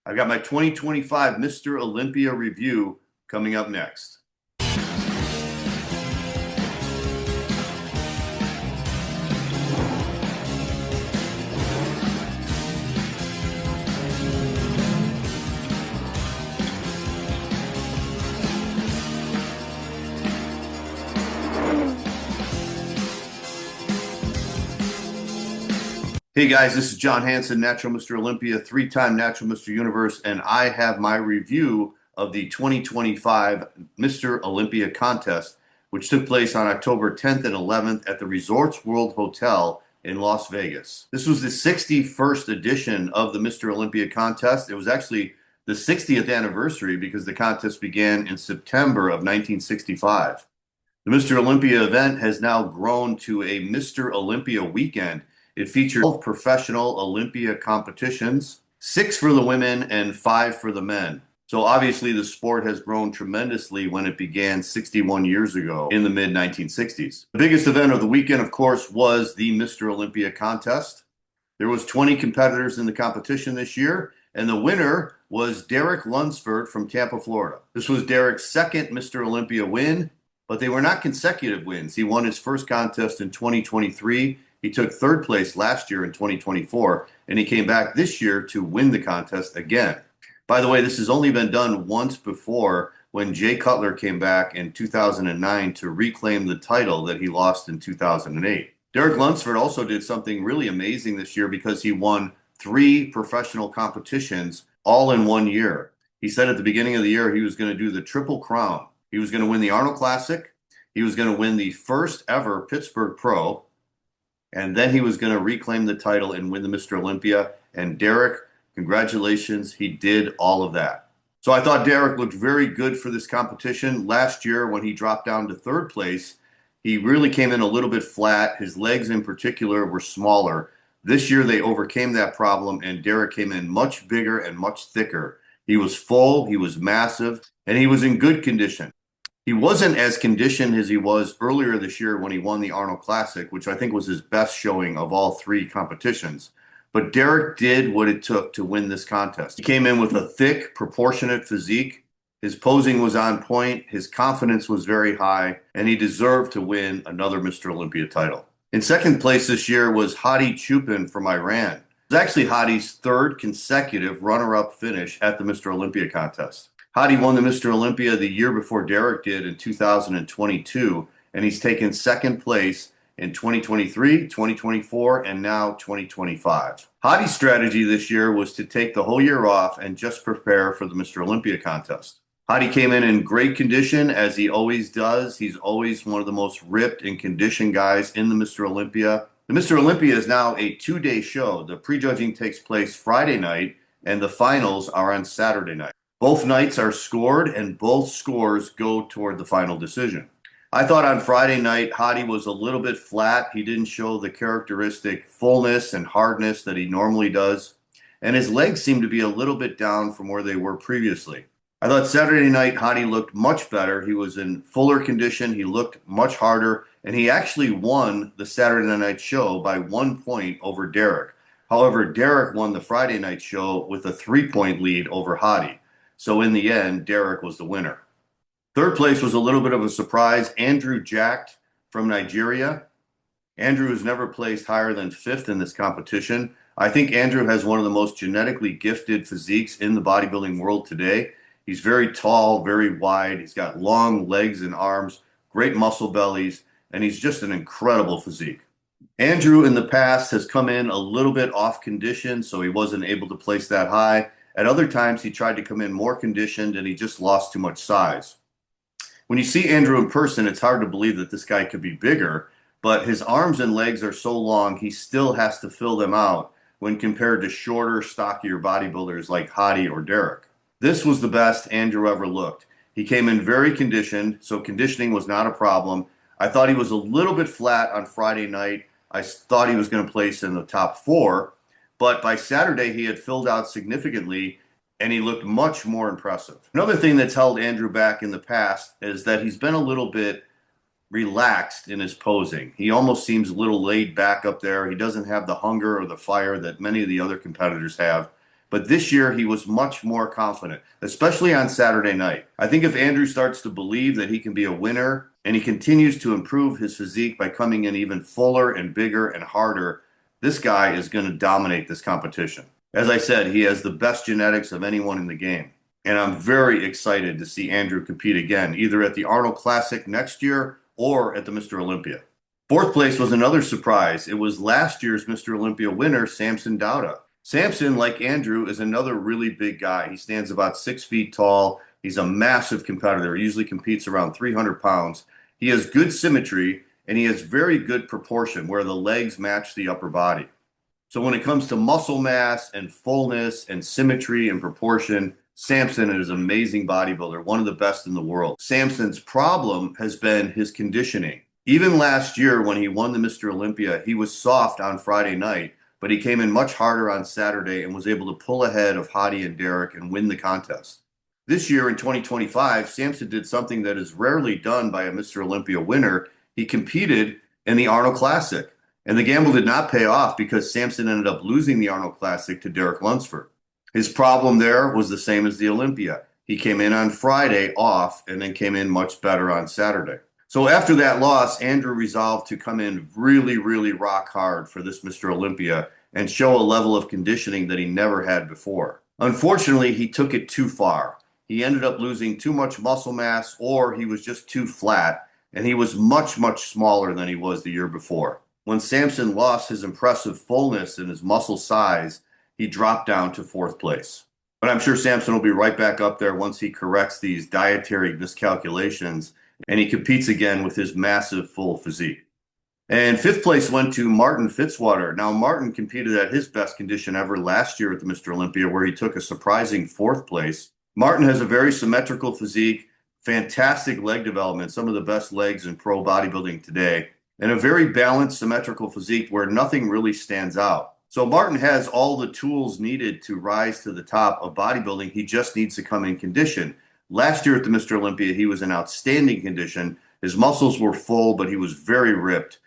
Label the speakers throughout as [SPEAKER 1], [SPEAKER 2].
[SPEAKER 1] I've got my 2025 Mr. Olympia review coming up next. Hey guys, this is John Hansen, Natural Mr. Olympia, three-time Natural Mr. Universe, and I have my review of the 2025 Mr. Olympia contest, which took place on October 10th and 11th at the Resorts World Hotel in Las Vegas. This was the 61st edition of the Mr. Olympia contest. It was actually the 60th anniversary because the contest began in September of 1965. The Mr. Olympia event has now grown to a Mr. Olympia weekend. It featured 12 professional Olympia competitions, 6 for the women and 5 for the men. So obviously the sport has grown tremendously when it began 61 years ago in the mid-1960s. The biggest event of the weekend, of course, was the Mr. Olympia contest. There was 20 competitors in the competition this year, and the winner was Derek Lunsford from Tampa, Florida. This was Derek's second Mr. Olympia win, but they were not consecutive wins. He won his first contest in 2023. He took third place last year in 2024, and he came back this year to win the contest again. By the way, this has only been done once before when Jay Cutler came back in 2009 to reclaim the title that he lost in 2008. Derek Lunsford also did something really amazing this year because he won 3 professional competitions all in 1 year. He said at the beginning of the year he was going to do the Triple Crown. He was going to win the Arnold Classic, he was going to win the first ever Pittsburgh Pro, and then he was going to reclaim the title and win the Mr. Olympia. And Derek, congratulations, he did all of that. So I thought Derek looked very good for this competition. Last year when he dropped down to third place, he really came in a little bit flat. His legs in particular were smaller. This year they overcame that problem and Derek came in much bigger and much thicker. He was full, he was massive, and he was in good condition. He wasn't as conditioned as he was earlier this year when he won the Arnold Classic, which I think was his best showing of all 3 competitions. But Derek did what it took to win this contest. He came in with a thick, proportionate physique. His posing was on point, his confidence was very high, and he deserved to win another Mr. Olympia title. In second place this year was Hadi Chupin from Iran. It was actually Hadi's 3rd consecutive runner-up finish at the Mr. Olympia contest. Hadi won the Mr. Olympia the year before Derek did in 2022, and he's taken second place in 2023, 2024, and now 2025. Hadi's strategy this year was to take the whole year off and just prepare for the Mr. Olympia contest. Hadi came in great condition, as he always does. He's always one of the most ripped and conditioned guys in the Mr. Olympia. The Mr. Olympia is now a 2-day show. The prejudging takes place Friday night, and the finals are on Saturday night. Both nights are scored, and both scores go toward the final decision. I thought on Friday night, Hadi was a little bit flat. He didn't show the characteristic fullness and hardness that he normally does, and his legs seemed to be a little bit down from where they were previously. I thought Saturday night, Hadi looked much better. He was in fuller condition. He looked much harder, and he actually won the Saturday night show by 1 point over Derek. However, Derek won the Friday night show with a 3-point lead over Hadi. So in the end, Derek was the winner. Third place was a little bit of a surprise. Andrew Jacked from Nigeria. Andrew has never placed higher than 5th in this competition. I think Andrew has one of the most genetically gifted physiques in the bodybuilding world today. He's very tall, very wide. He's got long legs and arms, great muscle bellies, and he's just an incredible physique. Andrew in the past has come in a little bit off condition, so he wasn't able to place that high. At other times, he tried to come in more conditioned, and he just lost too much size. When you see Andrew in person, it's hard to believe that this guy could be bigger, but his arms and legs are so long, he still has to fill them out when compared to shorter, stockier bodybuilders like Hadi or Derek. This was the best Andrew ever looked. He came in very conditioned, so conditioning was not a problem. I thought he was a little bit flat on Friday night. I thought he was going to place in the top 4. But by Saturday, he had filled out significantly, and he looked much more impressive. Another thing that's held Andrew back in the past is that he's been a little bit relaxed in his posing. He almost seems a little laid back up there. He doesn't have the hunger or the fire that many of the other competitors have. But this year, he was much more confident, especially on Saturday night. I think if Andrew starts to believe that he can be a winner and he continues to improve his physique by coming in even fuller and bigger and harder, this guy is going to dominate this competition. As I said, he has the best genetics of anyone in the game. And I'm very excited to see Andrew compete again, either at the Arnold Classic next year or at the Mr. Olympia. Fourth place was another surprise. It was last year's Mr. Olympia winner, Samson Dauda. Samson, like Andrew, is another really big guy. He stands about 6 feet tall. He's a massive competitor. He usually competes around 300 pounds. He has good symmetry, and he has very good proportion where the legs match the upper body. So when it comes to muscle mass and fullness and symmetry and proportion, Samson is an amazing bodybuilder, one of the best in the world. Samson's problem has been his conditioning. Even last year when he won the Mr. Olympia, he was soft on Friday night, but he came in much harder on Saturday and was able to pull ahead of Hadi and Derek and win the contest. This year in 2025, Samson did something that is rarely done by a Mr. Olympia winner. He competed in the Arnold Classic, and the gamble did not pay off because Samson ended up losing the Arnold Classic to Derek Lunsford. His problem there was the same as the Olympia. He came in on Friday off and then came in much better on Saturday. So after that loss, Andrew resolved to come in really, really rock hard for this Mr. Olympia and show a level of conditioning that he never had before. Unfortunately, he took it too far. He ended up losing too much muscle mass, or he was just too flat, and he was much, much smaller than he was the year before. When Samson lost his impressive fullness and his muscle size, he dropped down to fourth place. But I'm sure Samson will be right back up there once he corrects these dietary miscalculations and he competes again with his massive full physique. And fifth place went to Martin Fitzwater. Now, Martin competed at his best condition ever last year at the Mr. Olympia, where he took a surprising fourth place. Martin has a very symmetrical physique, fantastic leg development, some of the best legs in pro bodybuilding today, and a very balanced, symmetrical physique where nothing really stands out. So Martin has all the tools needed to rise to the top of bodybuilding. He just needs to come in condition. Last year at the Mr. Olympia, he was in outstanding condition. His muscles were full, but he was very ripped.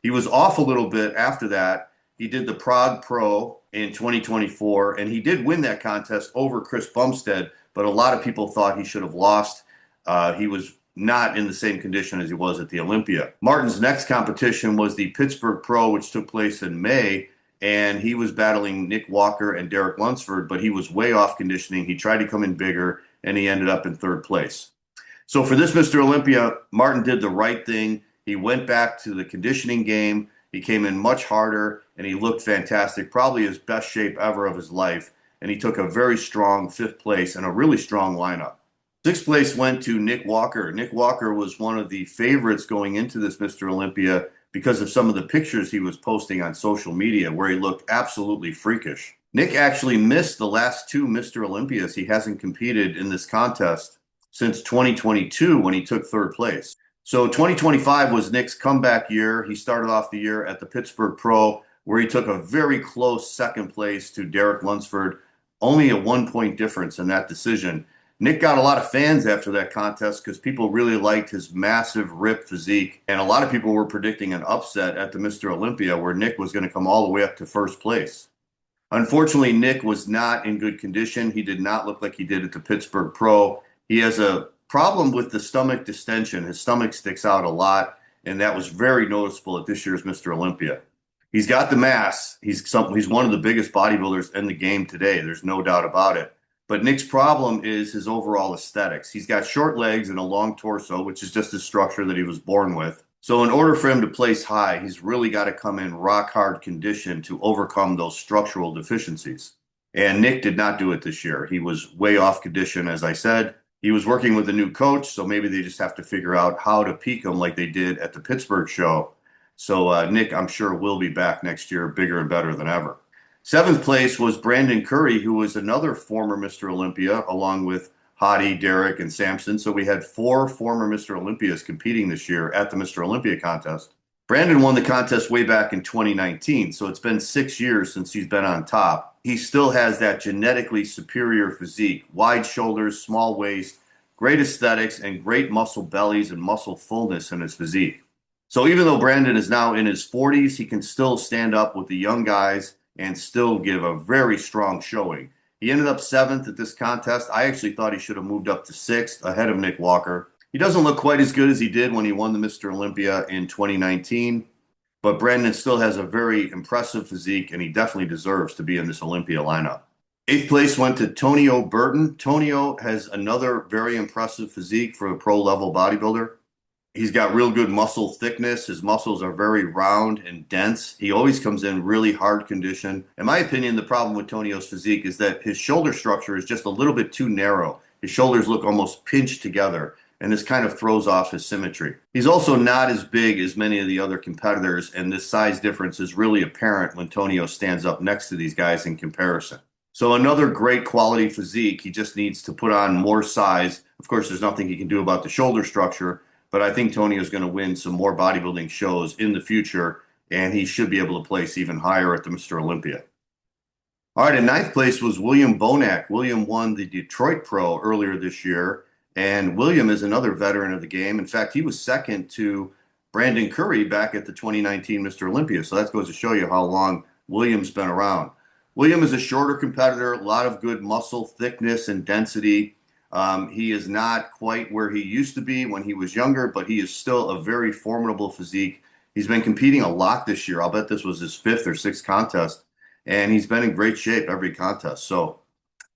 [SPEAKER 1] He was off a little bit after that. He did the Prague Pro in 2024, and he did win that contest over Chris Bumstead, but a lot of people thought he should have lost. He was not in the same condition as he was at the Olympia. Martin's next competition was the Pittsburgh Pro, which took place in May, and he was battling Nick Walker and Derek Lunsford, but he was way off conditioning. He tried to come in bigger, and he ended up in third place. So for this Mr. Olympia, Martin did the right thing. He went back to the conditioning game. He came in much harder, and he looked fantastic, probably his best shape ever of his life, and he took a very strong fifth place and a really strong lineup. Sixth place went to Nick Walker. Nick Walker was one of the favorites going into this Mr. Olympia because of some of the pictures he was posting on social media where he looked absolutely freakish. Nick actually missed the last two Mr. Olympias. He hasn't competed in this contest since 2022 when he took third place. So 2025 was Nick's comeback year. He started off the year at the Pittsburgh Pro where he took a very close second place to Derek Lunsford, only a 1-point difference in that decision. Nick got a lot of fans after that contest because people really liked his massive ripped physique, and a lot of people were predicting an upset at the Mr. Olympia where Nick was going to come all the way up to first place. Unfortunately, Nick was not in good condition. He did not look like he did at the Pittsburgh Pro. He has a problem with the stomach distension. His stomach sticks out a lot, and that was very noticeable at this year's Mr. Olympia. He's got the mass. He's one of the biggest bodybuilders in the game today. There's no doubt about it. But Nick's problem is his overall aesthetics. He's got short legs and a long torso, which is just his structure that he was born with. So in order for him to place high, he's really got to come in rock hard condition to overcome those structural deficiencies. And Nick did not do it this year. He was way off condition, as I said. He was working with a new coach, so maybe they just have to figure out how to peak him like they did at the Pittsburgh show. So Nick, I'm sure, will be back next year bigger and better than ever. Seventh place was Brandon Curry, who was another former Mr. Olympia, along with Hadi, Derek, and Samson. So we had 4 former Mr. Olympias competing this year at the Mr. Olympia contest. Brandon won the contest way back in 2019, so it's been 6 years since he's been on top. He still has that genetically superior physique, wide shoulders, small waist, great aesthetics, and great muscle bellies and muscle fullness in his physique. So even though Brandon is now in his 40s, he can still stand up with the young guys and still give a very strong showing. He ended up 7th at this contest. I actually thought he should have moved up to 6th ahead of Nick Walker. He doesn't look quite as good as he did when he won the Mr. Olympia in 2019, but Brandon still has a very impressive physique, and he definitely deserves to be in this Olympia lineup. 8th place went to Tonio Burton. Tonio has another very impressive physique for a pro-level bodybuilder. He's got real good muscle thickness. His muscles are very round and dense. He always comes in really hard condition. In my opinion, the problem with Tonio's physique is that his shoulder structure is just a little bit too narrow. His shoulders look almost pinched together, and this kind of throws off his symmetry. He's also not as big as many of the other competitors, and this size difference is really apparent when Tonio stands up next to these guys in comparison. So another great quality physique. He just needs to put on more size. Of course, there's nothing he can do about the shoulder structure, but I think Tonio is going to win some more bodybuilding shows in the future, and he should be able to place even higher at the Mr. Olympia. All right, in 9th place was William Bonac. William won the Detroit Pro earlier this year, and William is another veteran of the game. In fact, he was second to Brandon Curry back at the 2019 Mr. Olympia, so that goes to show you how long William's been around. William is a shorter competitor, a lot of good muscle thickness and density. He is not quite where he used to be when he was younger, but he is still a very formidable physique. He's been competing a lot this year. I'll bet this was his 5th or 6th contest, and he's been in great shape every contest. So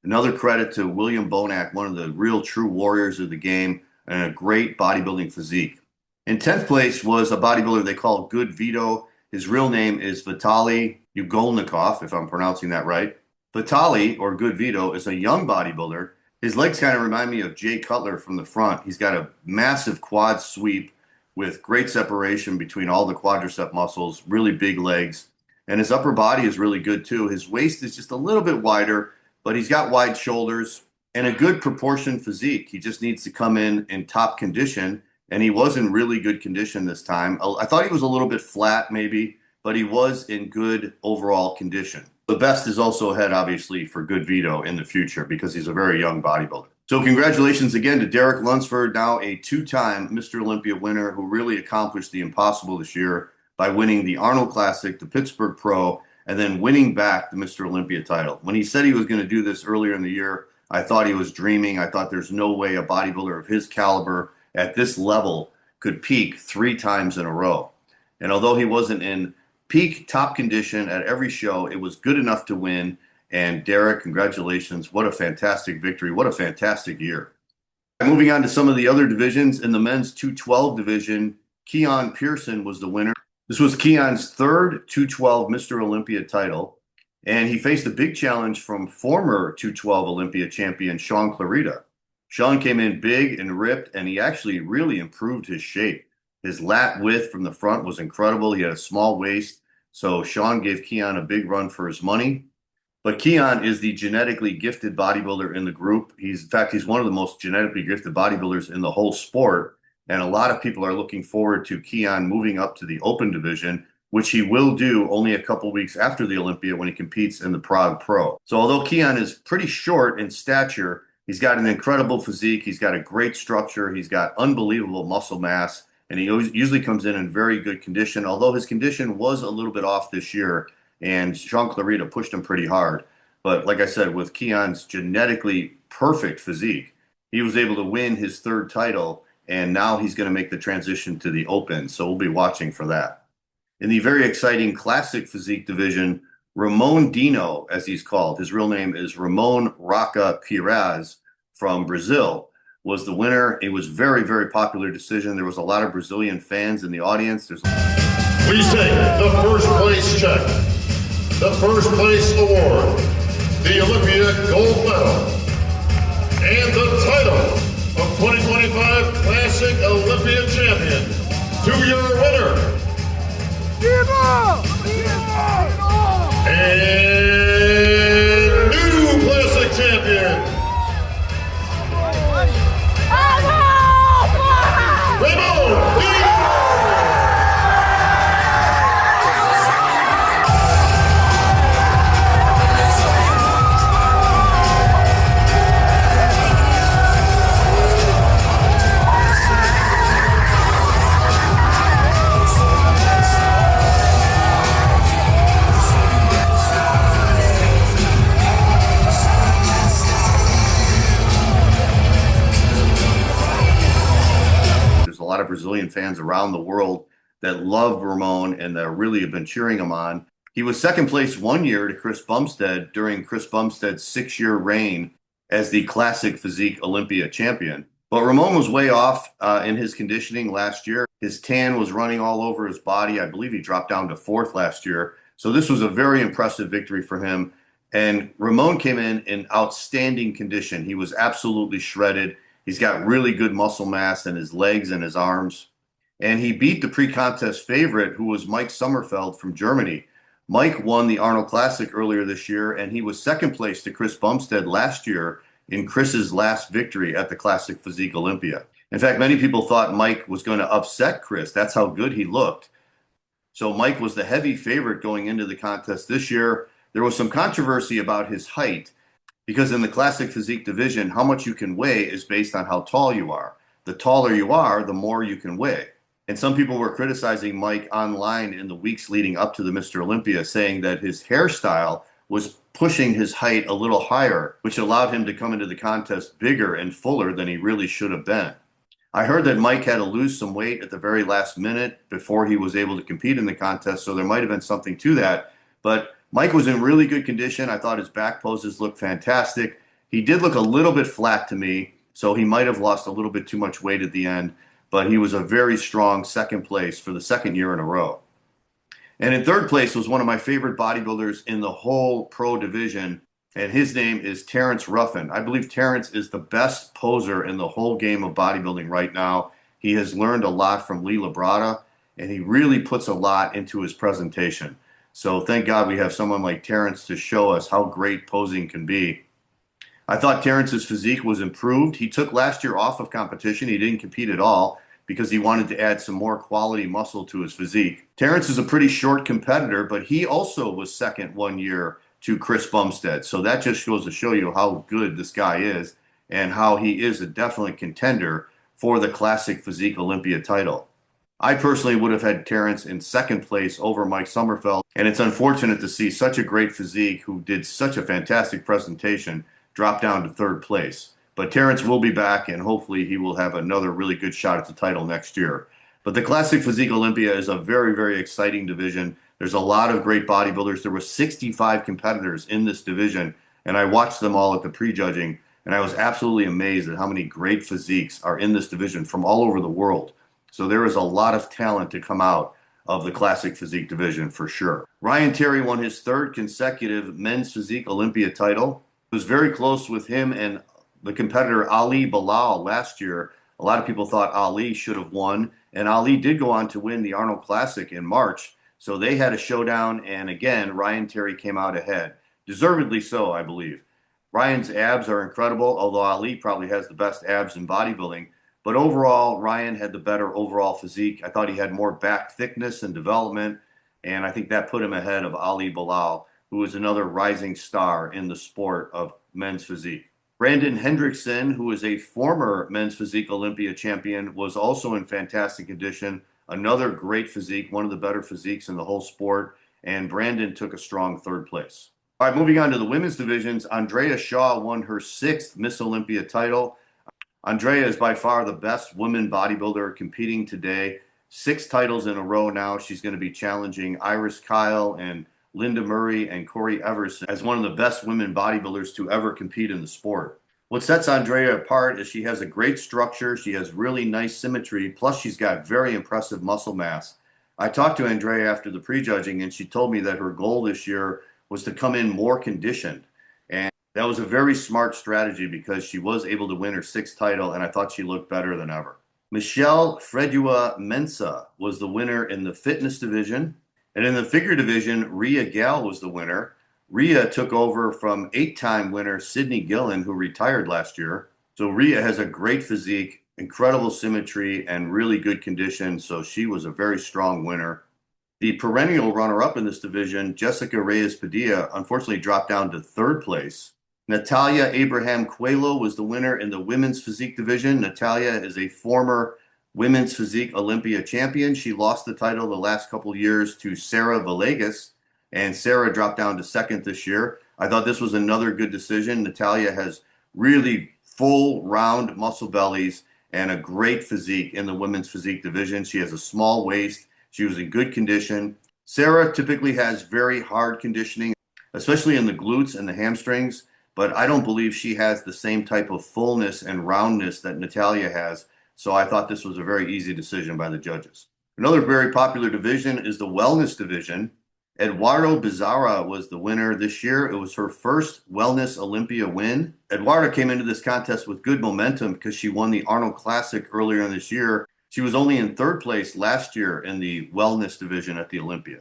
[SPEAKER 1] another credit to William Bonac, one of the real true warriors of the game, and a great bodybuilding physique. In 10th place was a bodybuilder they call Good Vito. His real name is Vitaly Ugolnikov, if I'm pronouncing that right. Vitaly, or Good Vito, is a young bodybuilder. His legs kind of remind me of Jay Cutler from the front. He's got a massive quad sweep with great separation between all the quadricep muscles, really big legs. And his upper body is really good too. His waist is just a little bit wider, but he's got wide shoulders and a good proportioned physique. He just needs to come in top condition, and he was in really good condition this time. I thought he was a little bit flat maybe, but he was in good overall condition. The best is also ahead, obviously, for Good Vito in the future because he's a very young bodybuilder. So congratulations again to Derek Lunsford, now a 2-time Mr. Olympia winner who really accomplished the impossible this year by winning the Arnold Classic, the Pittsburgh Pro, and then winning back the Mr. Olympia title. When he said he was going to do this earlier in the year, I thought he was dreaming. I thought there's no way a bodybuilder of his caliber at this level could peak 3 times in a row. And although he wasn't in peak top condition at every show, it was good enough to win. And Derek, congratulations. What a fantastic victory. What a fantastic year. Moving on to some of the other divisions. In the men's 212 division, Keon Pearson was the winner. This was Keon's 3rd 212 Mr. Olympia title, and he faced a big challenge from former 212 Olympia champion Sean Clarita. Sean came in big and ripped, and he actually really improved his shape. His lat width from the front was incredible. He had a small waist, so Sean gave Keon a big run for his money. But Keon is the genetically gifted bodybuilder in the group. In fact, he's one of the most genetically gifted bodybuilders in the whole sport. And a lot of people are looking forward to Keon moving up to the open division, which he will do only a couple weeks after the Olympia when he competes in the Prague Pro. So although Keon is pretty short in stature, he's got an incredible physique. He's got a great structure. He's got unbelievable muscle mass. And he usually comes in very good condition, although his condition was a little bit off this year, and Sean Clarita pushed him pretty hard. But like I said, with Keon's genetically perfect physique, he was able to win his 3rd title, and now he's going to make the transition to the Open, so we'll be watching for that. In the very exciting classic physique division, Ramon Dino, as he's called, his real name is Ramon Roca Quiraz from Brazil, was the winner. It was very, very popular decision. There was a lot of Brazilian fans in the audience.
[SPEAKER 2] Please take the first place check, the first place award, the Olympia gold medal, and the title of 2025 Classic Olympia champion to your winner. And new Classic champion, Ramon Dino.
[SPEAKER 1] Brazilian fans around the world that love Ramon and that really have been cheering him on. He was second place one year to Chris Bumstead during Chris Bumstead's 6-year reign as the Classic Physique Olympia champion. But Ramon was way off in his conditioning last year. His tan was running all over his body. I believe he dropped down to fourth last year. So this was a very impressive victory for him. And Ramon came in outstanding condition. He was absolutely shredded. He's got really good muscle mass in his legs and his arms. And he beat the pre-contest favorite, who was Mike Sommerfeld from Germany. Mike won the Arnold Classic earlier this year, and he was second place to Chris Bumstead last year in Chris's last victory at the Classic Physique Olympia. In fact, many people thought Mike was going to upset Chris. That's how good he looked. So Mike was the heavy favorite going into the contest this year. There was some controversy about his height, because in the Classic Physique division, how much you can weigh is based on how tall you are. The taller you are, the more you can weigh. And some people were criticizing Mike online in the weeks leading up to the Mr. Olympia, saying that his hairstyle was pushing his height a little higher, which allowed him to come into the contest bigger and fuller than he really should have been. I heard that Mike had to lose some weight at the very last minute before he was able to compete in the contest, so there might have been something to that. But Mike was in really good condition. I thought his back poses looked fantastic. He did look a little bit flat to me, so he might have lost a little bit too much weight at the end, but he was a very strong second place for the second year in a row. And in third place was one of my favorite bodybuilders in the whole pro division, and his name is Terrence Ruffin. I believe Terrence is the best poser in the whole game of bodybuilding right now. He has learned a lot from Lee Labrada, and he really puts a lot into his presentation. So thank God we have someone like Terrence to show us how great posing can be. I thought Terrence's physique was improved. He took last year off of competition. He didn't compete at all because he wanted to add some more quality muscle to his physique. Terrence is a pretty short competitor, but he also was second one year to Chris Bumstead. So that just goes to show you how good this guy is and how he is a definite contender for the Classic Physique Olympia title. I personally would have had Terrence in second place over Mike Sommerfeld, and it's unfortunate to see such a great physique who did such a fantastic presentation drop down to third place. But Terrence will be back, and hopefully he will have another really good shot at the title next year. But the Classic Physique Olympia is a very, very exciting division. There's a lot of great bodybuilders. There were 65 competitors in this division, and I watched them all at the prejudging, and I was absolutely amazed at how many great physiques are in this division from all over the world. So there is a lot of talent to come out of the Classic Physique division for sure. Ryan Terry won his third consecutive Men's Physique Olympia title. It was very close with him and the competitor Ali Bilal last year. A lot of people thought Ali should have won, and Ali did go on to win the Arnold Classic in March. So they had a showdown, and again, Ryan Terry came out ahead. Deservedly so, I believe. Ryan's abs are incredible, although Ali probably has the best abs in bodybuilding. But overall, Ryan had the better overall physique. I thought he had more back thickness and development, and I think that put him ahead of Ali Bilal, who is another rising star in the sport of men's physique. Brandon Hendrickson, who is a former Men's Physique Olympia champion, was also in fantastic condition. Another great physique, one of the better physiques in the whole sport, and Brandon took a strong third place. All right, moving on to the women's divisions, Andrea Shaw won her 6th Miss Olympia title. Andrea is by far the best woman bodybuilder competing today. 6 titles in a row now. She's going to be challenging Iris Kyle and Linda Murray and Corey Everson as one of the best women bodybuilders to ever compete in the sport. What sets Andrea apart is she has a great structure. She has really nice symmetry. Plus, she's got very impressive muscle mass. I talked to Andrea after the prejudging, and she told me that her goal this year was to come in more conditioned. And that was a very smart strategy because she was able to win her 6th title, and I thought she looked better than ever. Michelle Fredua Mensah was the winner in the fitness division. And in the figure division, Rhea Gal was the winner. Rhea took over from 8-time winner Sydney Gillen, who retired last year. So Rhea has a great physique, incredible symmetry, and really good condition. So she was a very strong winner. The perennial runner-up in this division, Jessica Reyes-Padilla, unfortunately dropped down to 3rd place. Natalia Abraham Coelho was the winner in the women's physique division. Natalia is a former Women's Physique Olympia champion. She lost the title the last couple of years to Sarah Villegas, and Sarah dropped down to 2nd this year. I thought this was another good decision. Natalia has really full, round muscle bellies, and a great physique in the women's physique division. She has a small waist. She was in good condition. Sarah typically has very hard conditioning, especially in the glutes and the hamstrings, but I don't believe she has the same type of fullness and roundness that Natalia has. So I thought this was a very easy decision by the judges. Another very popular division is the wellness division. Eduardo Bizarra was the winner this year. It was her first Wellness Olympia win. Eduardo came into this contest with good momentum because she won the Arnold Classic earlier in this year. She was only in third place last year in the wellness division at the Olympia.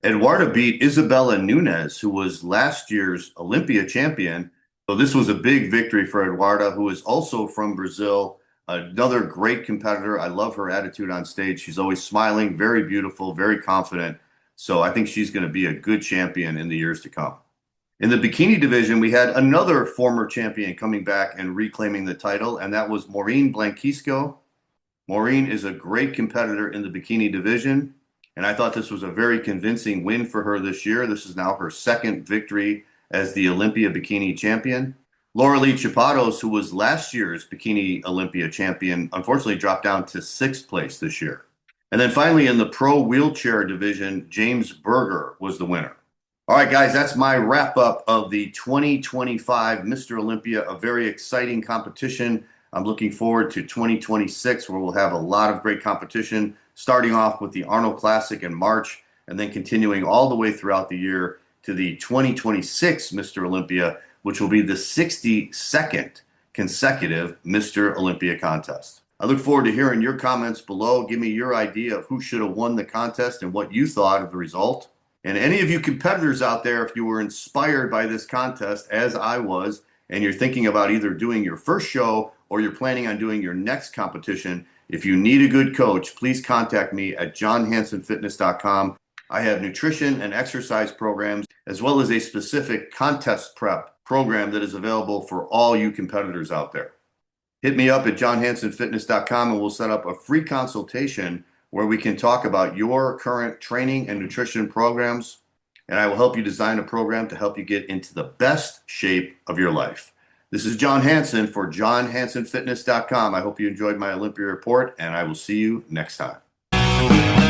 [SPEAKER 1] Eduardo beat Isabella Nunes, who was last year's Olympia champion. So this was a big victory for Eduardo, who is also from Brazil. Another great competitor. I love her attitude on stage. She's always smiling, very beautiful, very confident. So I think she's going to be a good champion in the years to come. In the bikini division, we had another former champion coming back and reclaiming the title, and that was Maureen Blanquisco. Maureen is a great competitor in the bikini division, and I thought this was a very convincing win for her this year. This is now her second victory as the Olympia bikini champion. Lauralee Chapados, who was last year's bikini Olympia champion, unfortunately dropped down to 6th place this year. And then finally, in the pro wheelchair division, James Berger was the winner. All right, guys, that's my wrap up of the 2025 Mr. Olympia, a very exciting competition. I'm looking forward to 2026, where we'll have a lot of great competition, starting off with the Arnold Classic in March, and then continuing all the way throughout the year to the 2026 Mr. Olympia, which will be the 62nd consecutive Mr. Olympia contest. I look forward to hearing your comments below. Give me your idea of who should have won the contest and what you thought of the result. And any of you competitors out there, if you were inspired by this contest, as I was, and you're thinking about either doing your first show or you're planning on doing your next competition, if you need a good coach, please contact me at johnhansenfitness.com. I have nutrition and exercise programs, as well as a specific contest prep program that is available for all you competitors out there. Hit me up at johnhansenfitness.com and we'll set up a free consultation where we can talk about your current training and nutrition programs, and I will help you design a program to help you get into the best shape of your life. This is John Hansen for johnhansenfitness.com. I hope you enjoyed my Olympia report, and I will see you next time.